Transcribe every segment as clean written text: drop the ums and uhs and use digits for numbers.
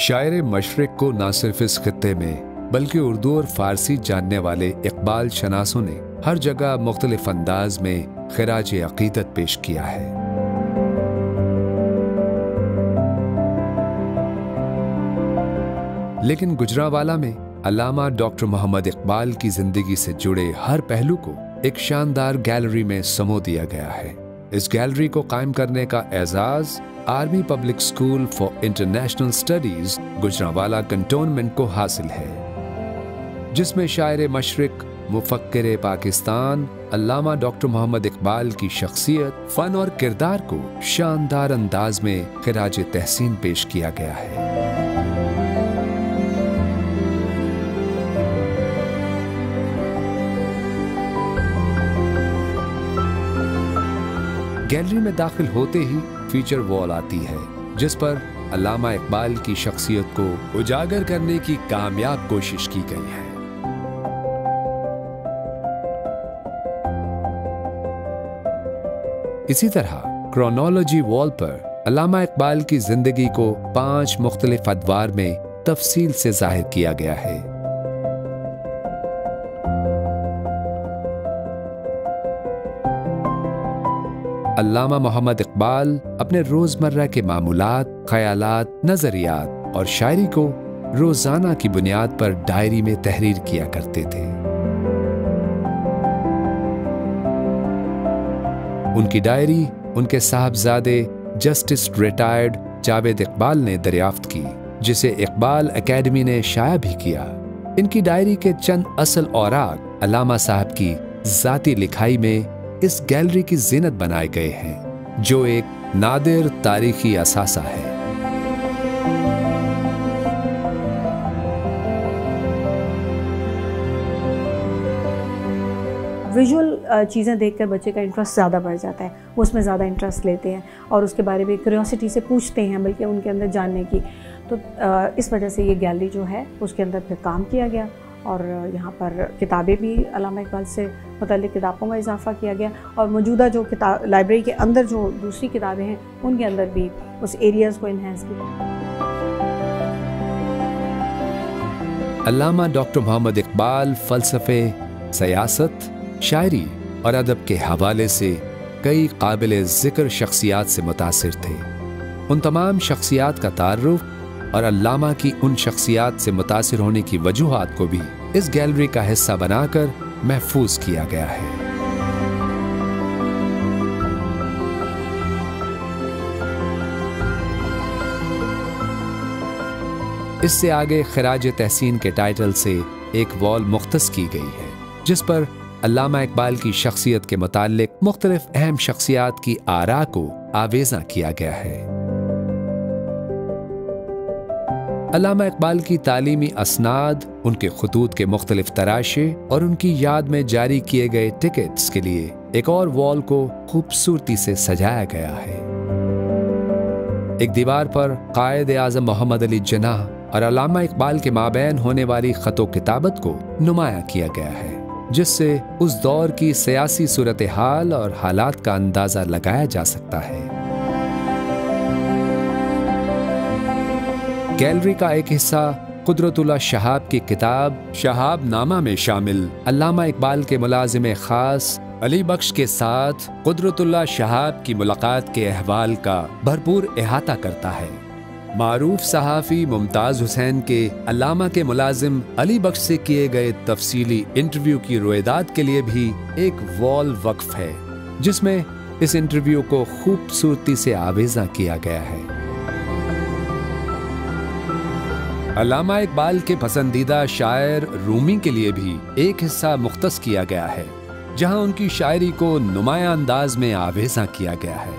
शायर मशरिक को न सिर्फ इस खित्ते में बल्कि उर्दू और फारसी जानने वाले इकबाल शनासों ने हर जगह मुख्तलिफ अंदाज में खिराज अकीदत पेश किया है। लेकिन गुजरांवाला में अल्लामा डॉक्टर मोहम्मद इकबाल की जिंदगी से जुड़े हर पहलू को एक शानदार गैलरी में समो दिया गया है। इस गैलरी को कायम करने का Ijaz army public school for international studies Gujranwala cantonment को हासिल है, जिसमें शायर मशरिक, मुफक्किर पाकिस्तान अल्लामा डॉक्टर मोहम्मद इकबाल की शख्सियत, फन और किरदार को शानदार अंदाज में खिराज तहसीन पेश किया गया है। गैलरी में दाखिल होते ही फीचर वॉल आती है, जिस पर अल्लामा इकबाल की शख्सियत को उजागर करने की कामयाब कोशिश की गई है। इसी तरह क्रोनोलॉजी वॉल पर अल्लामा इकबाल की जिंदगी को 5 मुख्तलिफ अदवार में तफसील से जाहिर किया गया है। अल्लामा मोहम्मद इकबाल अपने रोजमर्रा के मामूलात, ख्यालात, नजरियात और शायरी को रोजाना की बुनियाद पर डायरी में तहरीर किया करते थे। उनकी डायरी उनके साहबजादे जस्टिस रिटायर्ड जावेद इकबाल ने दरियाफ्त की, जिसे इकबाल एकेडमी ने शाया भी किया। इनकी डायरी के चंद असल औराक अल्लामा साहब की जाती लिखाई में इस गैलरी की जीनत बनाए गए हैं, जो एक नादिर तारीखी असासा है। विजुअल चीज़ें देखकर बच्चे का इंटरेस्ट ज़्यादा बढ़ जाता है, वो उसमें ज़्यादा इंटरेस्ट लेते हैं और उसके बारे में क्यूरियोसिटी से पूछते हैं, बल्कि उनके अंदर जानने की। तो इस वजह से ये गैलरी जो है उसके अंदर फिर काम किया गया और यहाँ पर किताबें भी अल्लामा इकबाल से मुतल्लिक़ किताबों में इजाफ़ा किया गया और मौजूदा जो किताब लाइब्रेरी के अंदर जो दूसरी किताबें हैं उनके अंदर भी उस एरियाज़ को इन्हेंस किया। अल्लामा डॉक्टर मोहम्मद इकबाल फ़लसफ़े, सियासत, शायरी और अदब के हवाले से कई काबिल ज़िक्र शख्सियात से मुतासिर थे। उन तमाम शख्सियात का तारुफ और अल्लामा की उन शख्सियात से मुतासिर होने की वजूहात को भी इस गैलरी का हिस्सा बनाकर महफूज किया गया है। इससे आगे खिराज तहसीन के टाइटल से एक वॉल मुख्तस की गई है, जिस पर अल्लामा इकबाल की शख्सियत के मुताल्लिक मुख्तलिफ अहम शख्सियात की आरा को आवेज़ा किया गया है। अल्लामा इकबाल की तालीमी असनाद, उनके खुतूत के मुख्तलिफ तराशे और उनकी याद में जारी किए गए टिकट्स के लिए एक और वॉल को खूबसूरती से सजाया गया है। एक दीवार पर कायद आज़म मोहम्मद अली जिन्नाह और अल्लामा इकबाल के माबैन होने वाली खतो किताबत को नुमाया किया गया है, जिससे उस दौर की सियासी सूरत हाल और हालात का अंदाजा लगाया जा सकता है। गैलरी का एक हिस्सा कुदरतुल्लाह शहाब की किताब शहाब नामा में शामिल अल्लामा इकबाल के मुलाजिम खास अली बख्श के साथ कुदरतुल्लाह शहाब की मुलाकात के अहवाल का भरपूर अहाता करता है। मारूफ सहाफ़ी मुमताज़ हुसैन के अल्लामा के मुलाजिम अली बख्श से किए गए तफसीली इंटरव्यू की रोएदाद के लिए भी एक वॉल वक्फ है, जिसमें इस इंटरव्यू को खूबसूरती से आवेज़ा किया गया है। अल्लामा इकबाल के पसंदीदा शायर रूमी के लिए भी एक हिस्सा मुख्तस किया गया है, जहां उनकी शायरी को नुमाया अंदाज में आवेज़ा किया गया है।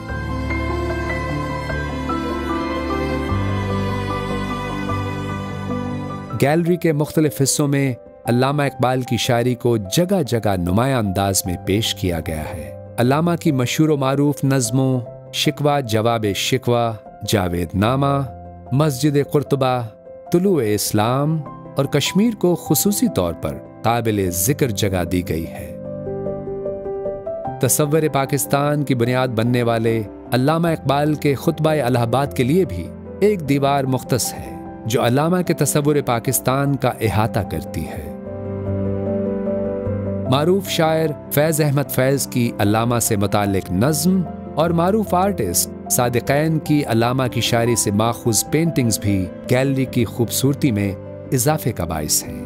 गैलरी के मुख्तलिफ हिस्सों में अल्लामा इकबाल की शायरी को जगह जगह नुमाया अंदाज में पेश किया गया है। अल्लामा की मशहूर व मारूफ नज़्मों शिकवा जवाब शिकवा, जावेद नामा, मस्जिद कुर्तुबा, तुलुए इस्लाम और कश्मीर को खुसूसी तौर पर काबिल जिक्र जगह दी गई है। तसव्वुर पाकिस्तान की बुनियाद बनने वाले अल्लामा इकबाल के खुतबा इलाहाबाद के लिए भी एक दीवार मुख्तस है, जो अल्लामा के तसव्वुर पाकिस्तान का इहाता करती है। मारूफ शायर फैज अहमद फैज की अल्लामा से मुताल्लिक नज़्म और मारूफ आर्टिस्ट सादिक़ैन की अल्लामा की शायरी से माखूज़ पेंटिंग्स भी गैलरी की खूबसूरती में इजाफे का बाइस हैं।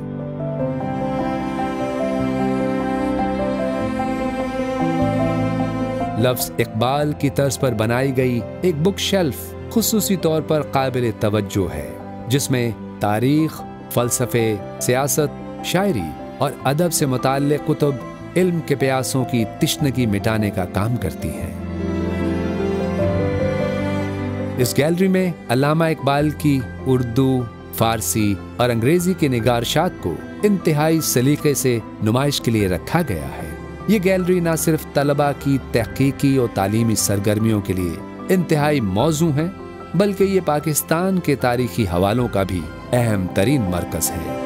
लफ्ज़ इकबाल की तर्ज पर बनाई गई एक बुक शेल्फ खुसूसी तौर पर काबिल तवज्जो है, जिसमें तारीख, फ़लसफ़े, सियासत, शायरी और अदब से मुताल्लिक़ कुतुब इल्म के प्यासों की तिश्नगी मिटाने का काम करती हैं। इस गैलरी में अल्लामा इकबाल की उर्दू, फारसी और अंग्रेजी के निगारशात को इंतहाई सलीके से नुमाइश के लिए रखा गया है। ये गैलरी न सिर्फ तलबा की तहकीकी और तालीमी सरगर्मियों के लिए इंतहाई मौजू है, बल्कि ये पाकिस्तान के तारीखी हवालों का भी अहम तरीन मरकज है।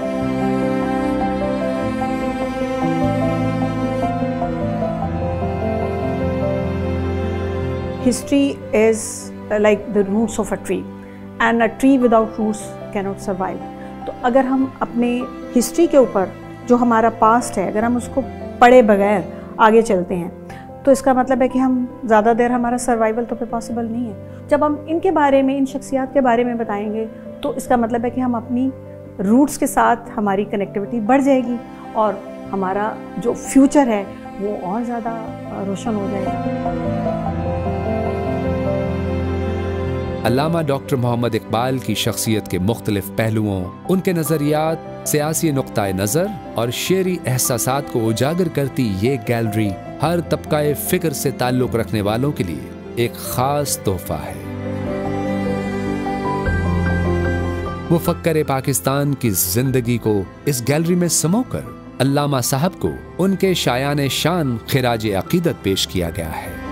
History is like the roots of a tree, and a tree without roots cannot survive. तो अगर हम अपने हिस्ट्री के ऊपर जो हमारा पास्ट है, अगर हम उसको पढ़े बगैर आगे चलते हैं, तो इसका मतलब है कि हम ज़्यादा देर हमारा सर्वाइवल तो फिर पॉसिबल नहीं है। जब हम इनके बारे में, इन शख्सियात के बारे में बताएंगे, तो इसका मतलब है कि हम अपनी रूट्स के साथ हमारी कनेक्टिविटी बढ़ जाएगी और हमारा जो फ्यूचर है वो और ज़्यादा रोशन हो जाएगा। अल्लामा डॉक्टर मोहम्मद इकबाल की शख्सियत के मुख्तलिफ पहलुओं, उनके नज़रियात, सियासी नुक्ता नज़र और शेरी एहसासात को उजागर करती ये गैलरी हर तबकाए फ़िक्र से ताल्लुक़ रखने वालों के लिए एक ख़ास तोहफ़ा है। मुफ़क्कर पाकिस्तान की ज़िंदगी को इस गैलरी में समोकर अल्लामा साहब को उनके शायान शान खिराज अक़ीदत पेश किया गया है।